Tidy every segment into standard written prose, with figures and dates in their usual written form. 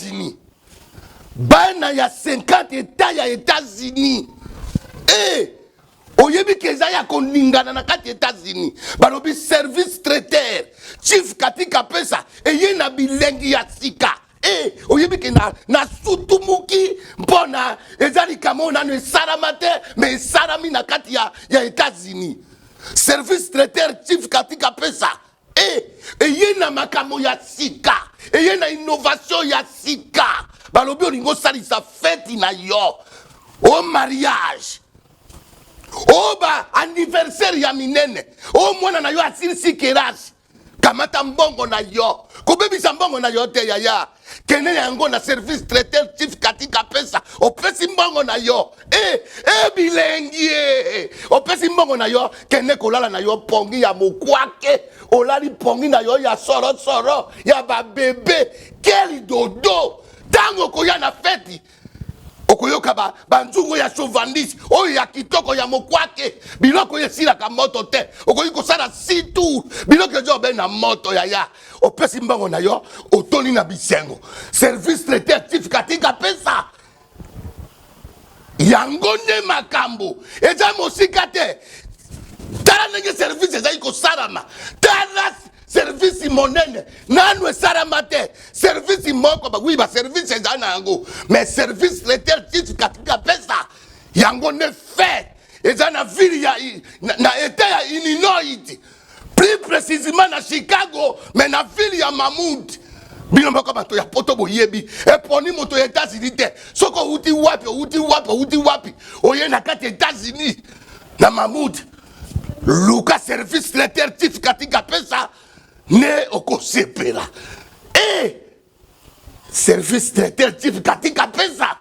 États-Unis. Bana ya 50 États ya États-Unis. Oyebi kezaya koningana na kati États-Unis. Balobi service traiteur. Chief katika pesa. Eye na bilengi ya sika. Oyebi ke na sutumuki mpona ezali kamo nanu esalamate me esalami na kati ya États-Unis. Service traiteur chief katika pesa. Eye na makamo ya sika. Eye na innovation ya sika. Balobi olingo salisa fête na yo. Au mariage. Ba anniversaire ya minene. Mwana na yo asilisi kerasi. Kamata mbongo na yo. Kubebisa mbongo na yo te yaya. Kenene yango na service traiteur chief katika pesa. Opesi mbongo na yo. Bilengi. Opesi mbongo na yo. Kene kolala na yo pongi ya mukwake. Olali pongi na yo ya soro. Ya ba bebe. Keli dodo. Tango koya na feti. Okoyoka banzungu ya chauvandisi. Oyo ya kitoko ya mokwake. Biloko yesila ka moto te. Okoyiko sala situ. Biloko jo ben na moto yaya. Opesi mbango na yo. Otoni na bisengo. Service traiteur chief katika pesa. Yango ne makambo. Eja mosika te. Tala nenge service eza iko salama. Tala service monene nanu esalamate service moko ba service eza na yango mais service traiteur chief katika pesa yango ne fait eza na ville ya na état ya Illinois, plus précisément na Chicago, mais na ville ya Mammoth. Bino moko bato ya poto boyebi eponi moto ya États-Unis te soko uti wapi oye na kati États-Unis na Mammoth. Luka service traiteur chief katika pesa ne okosepela. Service traiteur chief katika pesa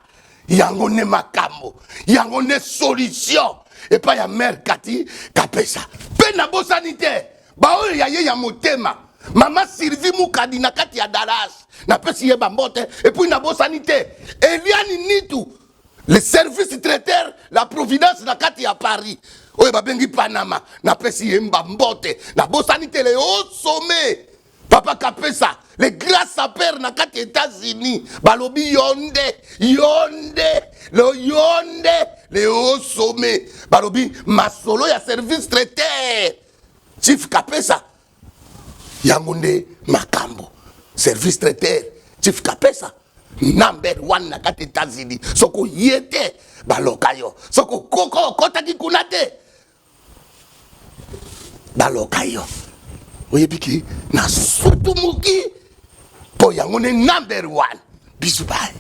yango ne makambo yango ne solution epa ya mère kati kapesa pe na bosanite ba oyo ya ye ya motema mama Sylvie Mukadi na kati ya Dallas na pesi ye bambote et puis na bosanite Eliani Nitu le service traiteur la Providence na kati ya Paris oyo babengi Panama na pesi ye mbambote na bosanite le haut sommet papa kapesa le grand sapeur na kati États-Unis balobi yonde le haut sommet balobi masolo ya service traiteur chief kapesa yango nde makambo service traiteur chief kapesa number 1 na kati États-Unis soko yete baloka yo soko kotaki kuna te baloka yo oyebiki na sutumuki po yango ne number 1 bisou bye.